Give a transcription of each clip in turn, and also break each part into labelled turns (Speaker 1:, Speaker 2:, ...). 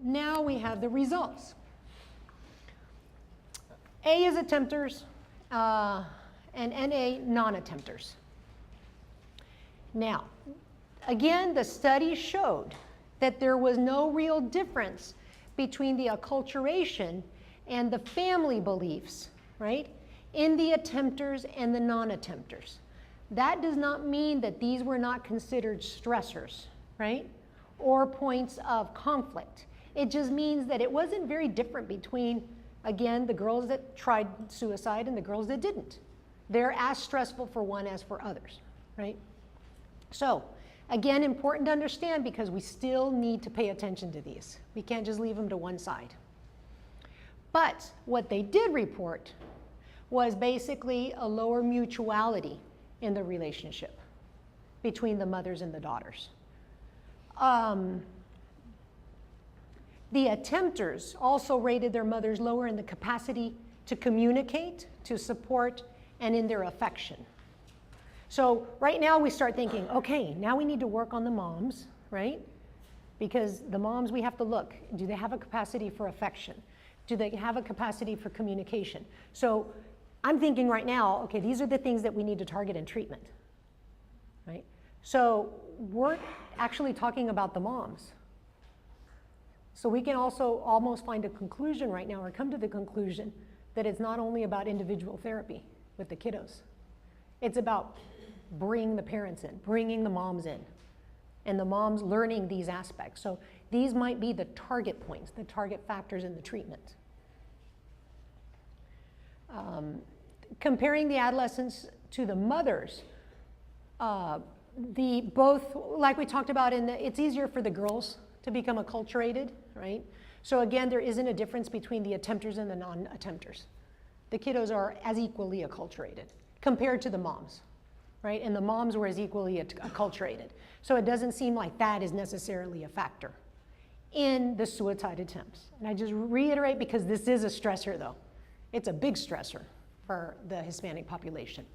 Speaker 1: now we have the results. A is attempters, and NA non-attempters. Now, again, the study showed that there was no real difference between the acculturation and the family beliefs, right, in the attempters and the non-attempters. That does not mean that these were not considered stressors, right, or points of conflict. It just means that it wasn't very different between, again, the girls that tried suicide and the girls that didn't. They're as stressful for one as for others, right? So, again, important to understand because we still need to pay attention to these. We can't just leave them to one side. But what they did report was basically a lower mutuality in the relationship between the mothers and the daughters. The attempters also rated their mothers lower in the capacity to communicate, to support, and in their affection. So right now we start thinking, okay, now we need to work on the moms, right? Because the moms, we have to look, do they have a capacity for affection? Do they have a capacity for communication? So I'm thinking right now, okay, these are the things that we need to target in treatment, right? So we're actually talking about the moms. So we can also almost find a conclusion right now, or come to the conclusion that it's not only about individual therapy with the kiddos. It's about bringing the parents in, bringing the moms in, and the moms learning these aspects. So these might be the target points, the target factors in the treatment. Comparing the adolescents to the mothers, both, like we talked about, it's easier for the girls to become acculturated, right? So again, there isn't a difference between the attempters and the non-attempters. The kiddos are as equally acculturated compared to the moms, right? And the moms were as equally acculturated. So it doesn't seem like that is necessarily a factor in the suicide attempts. And I just reiterate, because this is a stressor though. It's a big stressor for the Hispanic population.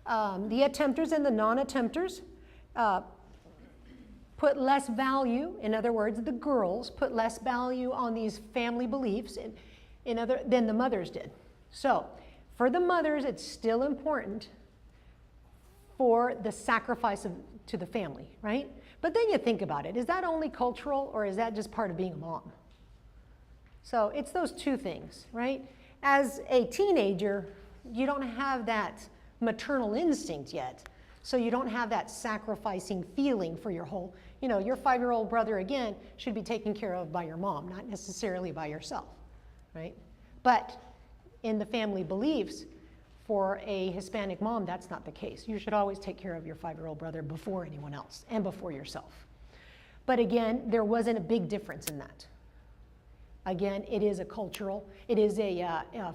Speaker 1: The attempters and the non-attempters put less value, in other words, the girls put less value on these family beliefs than the mothers did. So for the mothers, it's still important for the sacrifice to the family, right? But then you think about it, is that only cultural or is that just part of being a mom? So it's those two things, right? As a teenager, you don't have that maternal instinct yet. So you don't have that sacrificing feeling for your whole, your 5-year-old brother, again, should be taken care of by your mom, not necessarily by yourself, right? But in the family beliefs, for a Hispanic mom, that's not the case. You should always take care of your 5-year-old brother before anyone else and before yourself. But again, there wasn't a big difference in that. Again, it is a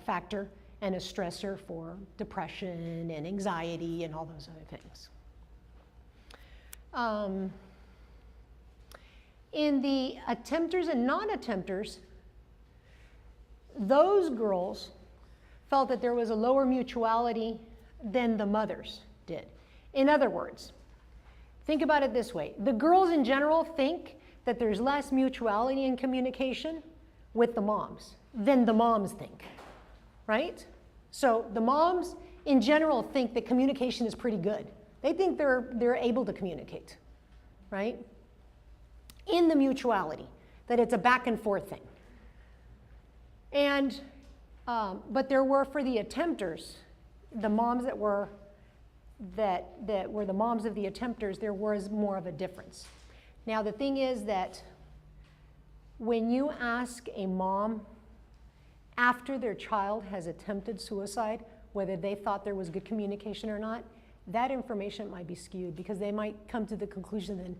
Speaker 1: factor and a stressor for depression and anxiety and all those other things. In the attempters and non-attempters, those girls felt that there was a lower mutuality than the mothers did. In other words, think about it this way. The girls in general think that there's less mutuality in communication with the moms than the moms think, right? So the moms in general think that communication is pretty good. They think they're able to communicate, right? In the mutuality, that it's a back and forth thing. And but there were, for the attempters, the moms that were the moms of the attempters, there was more of a difference. Now the thing is that when you ask a mom after their child has attempted suicide, whether they thought there was good communication or not, that information might be skewed because they might come to the conclusion that,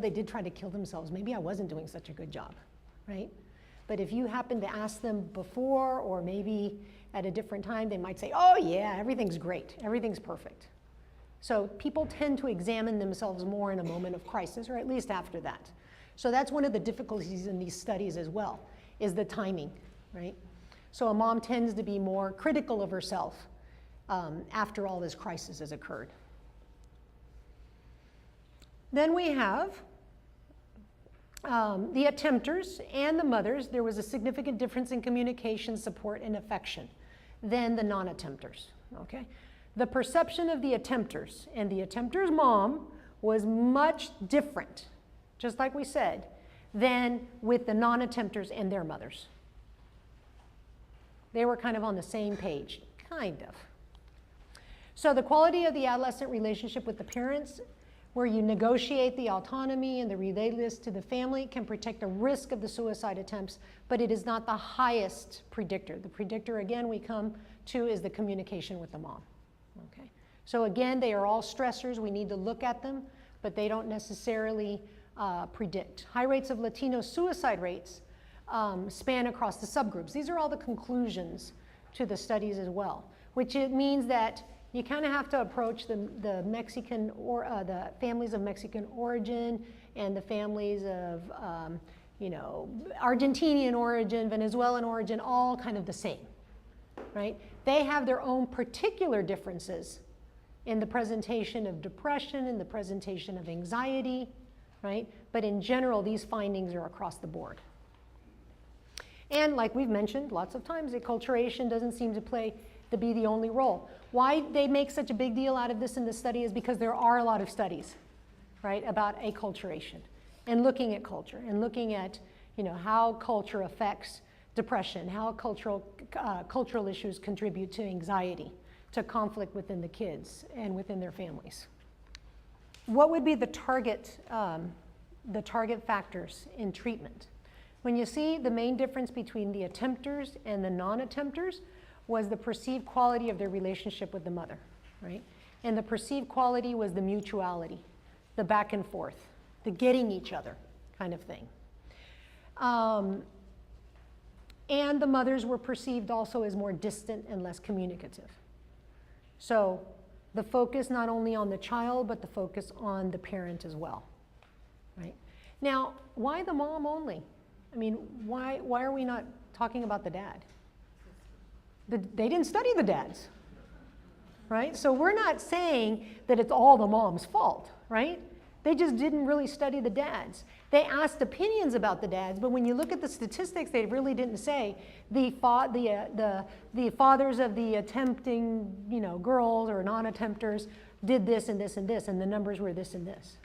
Speaker 1: they did try to kill themselves. Maybe I wasn't doing such a good job, right? But if you happen to ask them before or maybe at a different time, they might say, oh yeah, everything's great, everything's perfect. So people tend to examine themselves more in a moment of crisis, or at least after that. So that's one of the difficulties in these studies as well, is the timing, right? So a mom tends to be more critical of herself after all this crisis has occurred. Then we have the attempters and the mothers, there was a significant difference in communication, support, and affection than the non-attempters, okay? The perception of the attempters and the attempter's mom was much different, just like we said, than with the non-attempters and their mothers. They were kind of on the same page, kind of. So the quality of the adolescent relationship with the parents, where you negotiate the autonomy and the relatedness to the family, can protect the risk of the suicide attempts, but it is not the highest predictor. The predictor, again, we come to is the communication with the mom. Okay. So again, they are all stressors. We need to look at them, but they don't necessarily predict. High rates of Latino suicide rates span across the subgroups. These are all the conclusions to the studies as well, which it means that you kind of have to approach the Mexican or the families of Mexican origin and the families of you know, Argentinian origin, Venezuelan origin, all kind of the same, right? They have their own particular differences in the presentation of depression, in the presentation of anxiety, right? But in general, these findings are across the board. And like we've mentioned lots of times, acculturation doesn't seem to be the only role. Why they make such a big deal out of this in the study is because there are a lot of studies, right, about acculturation and looking at culture and looking at, you know, how culture affects depression, how cultural issues contribute to anxiety, to conflict within the kids and within their families. What would be the target factors in treatment? When you see the main difference between the attempters and the non-attempters was the perceived quality of their relationship with the mother, right? And the perceived quality was the mutuality, the back and forth, the getting each other kind of thing. And the mothers were perceived also as more distant and less communicative. So the focus not only on the child, but the focus on the parent as well, right? Now, why the mom only? I mean, why are we not talking about the dad? They didn't study the dads, right? So we're not saying that it's all the mom's fault, right? They just didn't really study the dads. They asked opinions about the dads, but when you look at the statistics, they really didn't say the fathers of the attempting, you know, girls or non-attempters did this and this and this, and the numbers were this and this.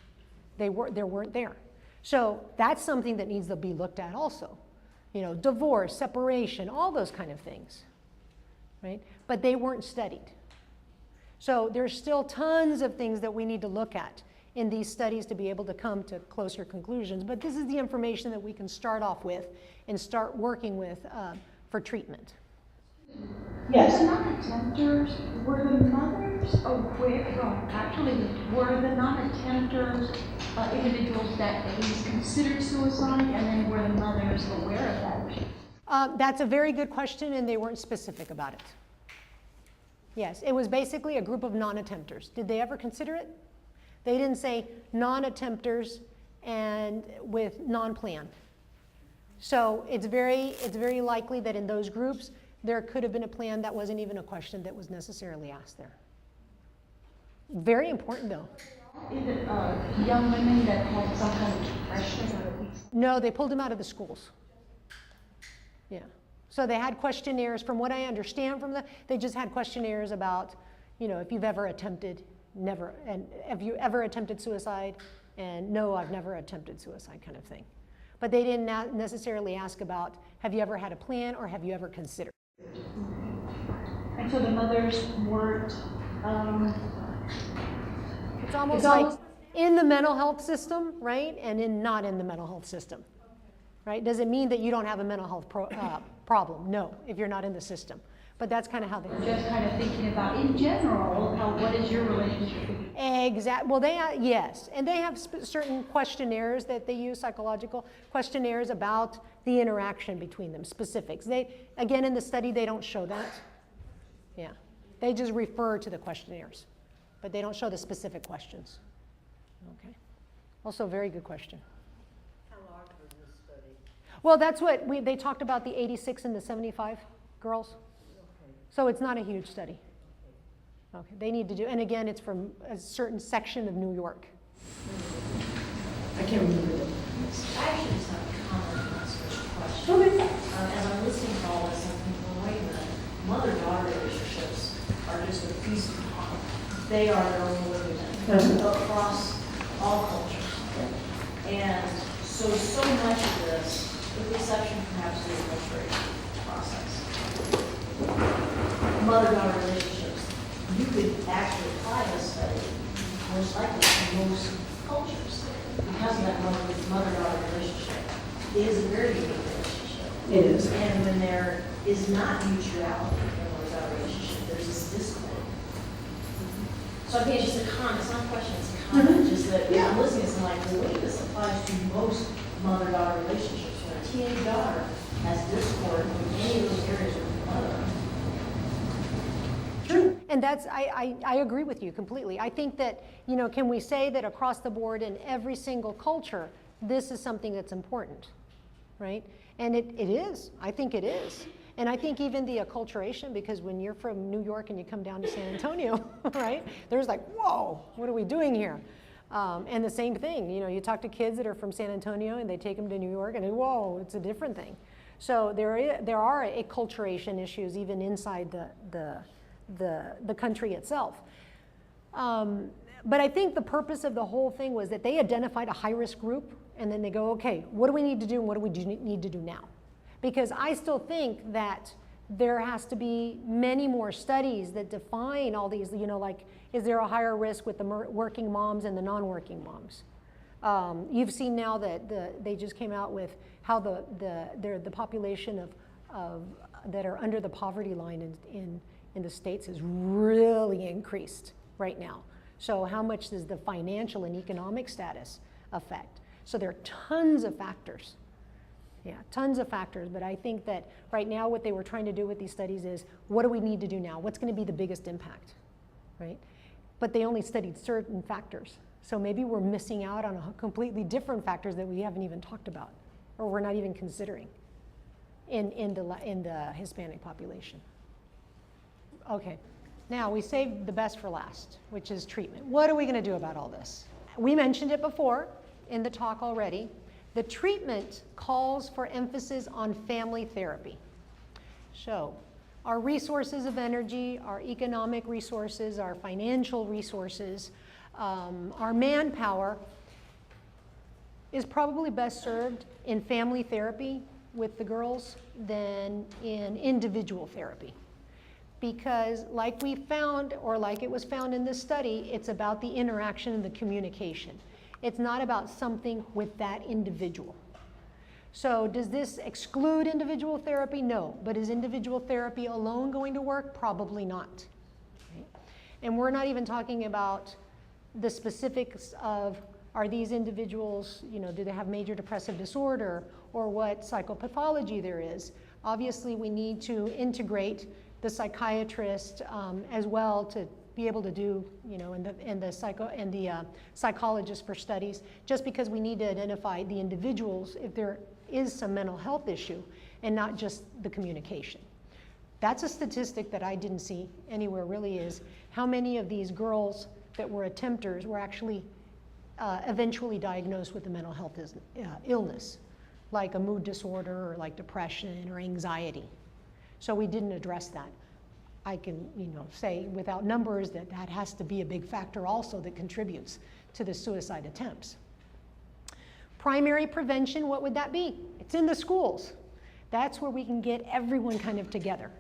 Speaker 1: They weren't there. So that's something that needs to be looked at also. You know, divorce, separation, all those kind of things, right? But they weren't studied. So there's still tons of things that we need to look at in these studies to be able to come to closer conclusions. But this is the information that we can start off with and start working with for treatment.
Speaker 2: Yes. The non-attempters, were the mothers aware, well, actually, were the non-attempters individuals that at least considered suicide, and then were the mothers aware of that?
Speaker 1: That's a very good question, and they weren't specific about it. Yes, it was basically a group of non-attempters. Did they ever consider it? They didn't say non-attempters and with non-plan. So it's very likely that in those groups, there could have been a plan that wasn't even a question that was necessarily asked there. Very important though.
Speaker 2: Is it young women that had some kind of depression or at least?
Speaker 1: No, they pulled them out of the schools. Yeah. So they had questionnaires, from what I understand from they just had questionnaires about, you know, if you've ever attempted, never, and have you ever attempted suicide? And no, I've never attempted suicide kind of thing. But they didn't necessarily ask about, have you ever had a plan or have you ever considered?
Speaker 2: And so the mothers weren't,
Speaker 1: it's almost like in the mental health system, right? And not in the mental health system, right? Does it mean that you don't have a mental health problem? No, if you're not in the system. But that's kind of how they
Speaker 2: just kind of thinking about, in general, what is your relationship?
Speaker 1: Exactly. Well, yes, and they have certain questionnaires that they use, psychological questionnaires about the interaction between them, specifics. Again, in the study, they don't show that. Yeah, they just refer to the questionnaires, but they don't show the specific questions. Okay. Also, a very good question.
Speaker 3: How large was this study?
Speaker 1: Well, that's what they talked about, the 86 and the 75 girls. So it's not a huge study. Okay, they need to do, and again, it's from a certain section of New York.
Speaker 3: I can't remember I actually just have a comment on that first question.
Speaker 1: Okay.
Speaker 3: As I'm listening to all this, I'm thinking, well, wait a minute, mother-daughter relationships are just a piece of the pie. They are their own living across all cultures. And so much of this, with the exception perhaps of the adulteration process, mother-daughter relationships, you could actually apply this study most likely to most cultures because of that mother-daughter relationship. It is a very unique relationship.
Speaker 1: It is.
Speaker 3: And when there is not mutuality in a mother-daughter relationship, there's this discord. So I think it's just a comment, it's not a question, it's a comment, just that when I'm listening, it's like, well, wait, this applies to most mother-daughter relationships. When a teenage daughter has discord in any of those areas with the mother.
Speaker 1: True. And that's, I agree with you completely. I think that, you know, can we say that across the board in every single culture, this is something that's important, right? And it is. I think it is. And I think even the acculturation, because when you're from New York and you come down to San Antonio, right, there's like, whoa, what are we doing here? And the same thing, you know, you talk to kids that are from San Antonio and they take them to New York and whoa, it's a different thing. So there are acculturation issues even inside the country itself. But I think the purpose of the whole thing was that they identified a high-risk group and then they go, okay, what do we need to do and what do we need to do now? Because I still think that there has to be many more studies that define all these, you know, like, is there a higher risk with the working moms and the non-working moms? You've seen now that they just came out with how the population of that are under the poverty line in the States has really increased right now. So how much does the financial and economic status affect? So there are tons of factors. Yeah, tons of factors, but I think that right now what they were trying to do with these studies is, what do we need to do now? What's going to be the biggest impact, right? But they only studied certain factors. So maybe we're missing out on a completely different factors that we haven't even talked about, or we're not even considering in the Hispanic population. Okay, now we saved the best for last, which is treatment. What are we going to do about all this? We mentioned it before in the talk already. The treatment calls for emphasis on family therapy. So our resources of energy, our economic resources, our financial resources, our manpower is probably best served in family therapy with the girls than in individual therapy. Because like we found, or like it was found in this study, it's about the interaction and the communication. It's not about something with that individual. So does this exclude individual therapy? No. But is individual therapy alone going to work? Probably not. Right? And we're not even talking about the specifics of, are these individuals, you know, do they have major depressive disorder or what psychopathology there is? Obviously we need to integrate the psychiatrist as well to be able to do, you know, and the psychologist for studies, just because we need to identify the individuals if there is some mental health issue and not just the communication. That's a statistic that I didn't see anywhere really, is how many of these girls that were attempters were actually eventually diagnosed with a mental health illness, like a mood disorder or like depression or anxiety. So we didn't address that. I can, you know, say without numbers that that has to be a big factor also that contributes to the suicide attempts. Primary prevention, what would that be? It's in the schools. That's where we can get everyone kind of together,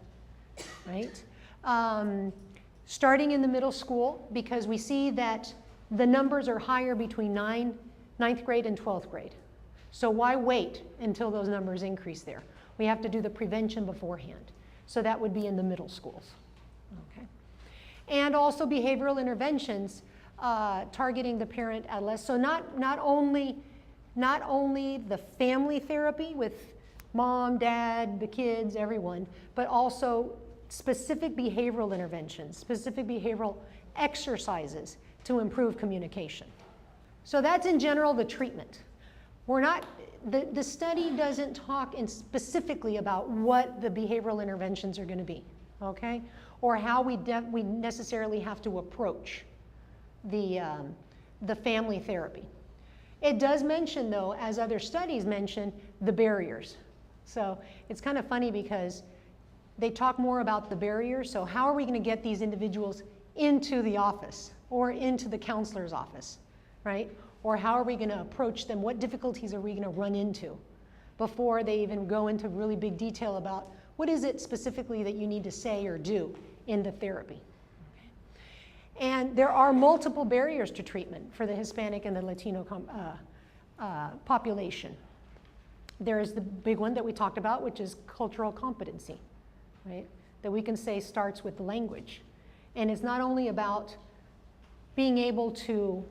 Speaker 1: right? Starting in the middle school, because we see that the numbers are higher between 9th grade and 12th grade. So why wait until those numbers increase there? We have to do the prevention beforehand. So that would be in the middle schools. Okay. And also behavioral interventions targeting the parent adolescent. So not only the family therapy with mom, dad, the kids, everyone, but also specific behavioral interventions, specific behavioral exercises to improve communication. So that's in general the treatment. We're not, the study doesn't talk specifically about what the behavioral interventions are going to be, okay? Or how we necessarily have to approach the family therapy. It does mention, though, as other studies mention, the barriers. So it's kind of funny because they talk more about the barriers. So how are we going to get these individuals into the office or into the counselor's office, right? Or how are we going to approach them? What difficulties are we going to run into before they even go into really big detail about what is it specifically that you need to say or do in the therapy? And there are multiple barriers to treatment for the Hispanic and the Latino population. There is the big one that we talked about, which is cultural competency, right? That we can say starts with the language. And it's not only about being able to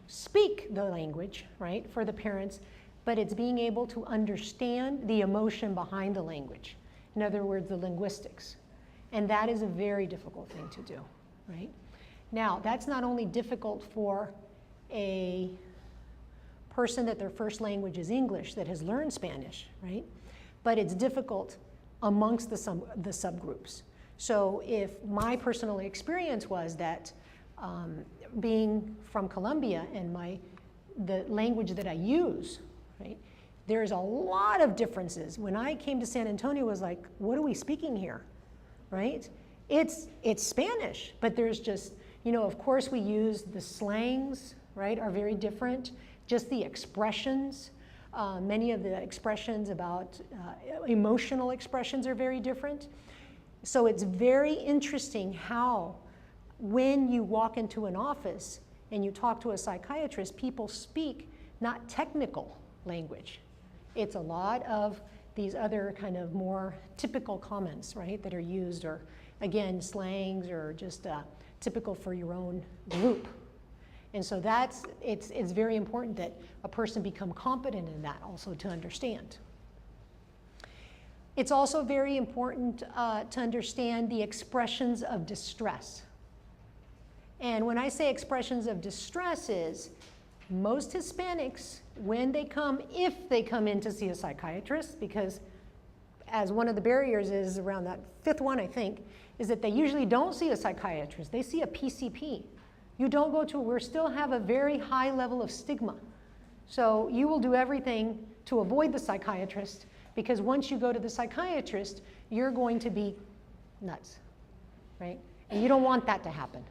Speaker 1: speak the language, right, for the parents, but it's being able to understand the emotion behind the language. In other words, the linguistics. And that is a very difficult thing to do, right? Now, that's not only difficult for a person that their first language is English that has learned Spanish, right? But it's difficult amongst the subgroups. So if my personal experience was that being from Colombia and the language that I use, right? There's a lot of differences. When I came to San Antonio, it was like, what are we speaking here, right? It's Spanish, but there's just, you know, of course we use the slangs, right, are very different. Just the expressions, many of the expressions about emotional expressions are very different. So it's very interesting how when you walk into an office and you talk to a psychiatrist, people speak not technical language. It's a lot of these other kind of more typical comments, right, that are used, or again, slangs, or just typical for your own group. And so it's very important that a person become competent in that also to understand. It's also very important to understand the expressions of distress. And when I say expressions of distress is, most Hispanics, when they come, if they come in to see a psychiatrist, because as one of the barriers is around that fifth one, I think, is that they usually don't see a psychiatrist, they see a PCP. You don't go to, we still have a very high level of stigma. So you will do everything to avoid the psychiatrist, because once you go to the psychiatrist, you're going to be nuts, right? And you don't want that to happen.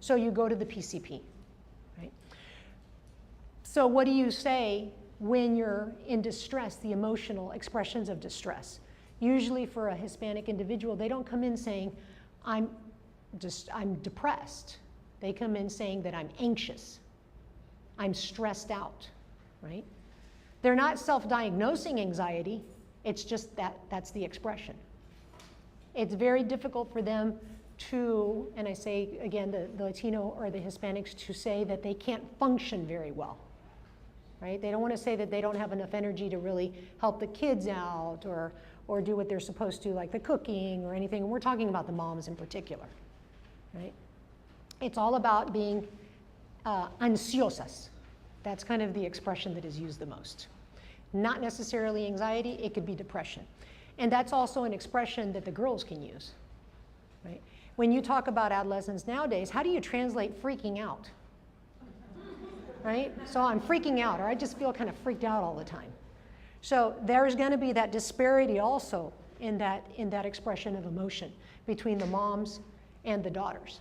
Speaker 1: So you go to the PCP, right? So what do you say when you're in distress, the emotional expressions of distress? Usually for a Hispanic individual, they don't come in saying, I'm depressed. They come in saying that I'm anxious, I'm stressed out, right? They're not self-diagnosing anxiety, it's just that's the expression. It's very difficult for them to, and I say again, the Latino or the Hispanics, to say that they can't function very well, right? They don't want to say that they don't have enough energy to really help the kids out or do what they're supposed to, like the cooking or anything. And we're talking about the moms in particular, right? It's all about being ansiosas. That's kind of the expression that is used the most. Not necessarily anxiety, it could be depression. And that's also an expression that the girls can use, right? When you talk about adolescents nowadays, how do you translate freaking out, right? So I'm freaking out, or I just feel kind of freaked out all the time. So there's going to be that disparity also in that expression of emotion between the moms and the daughters.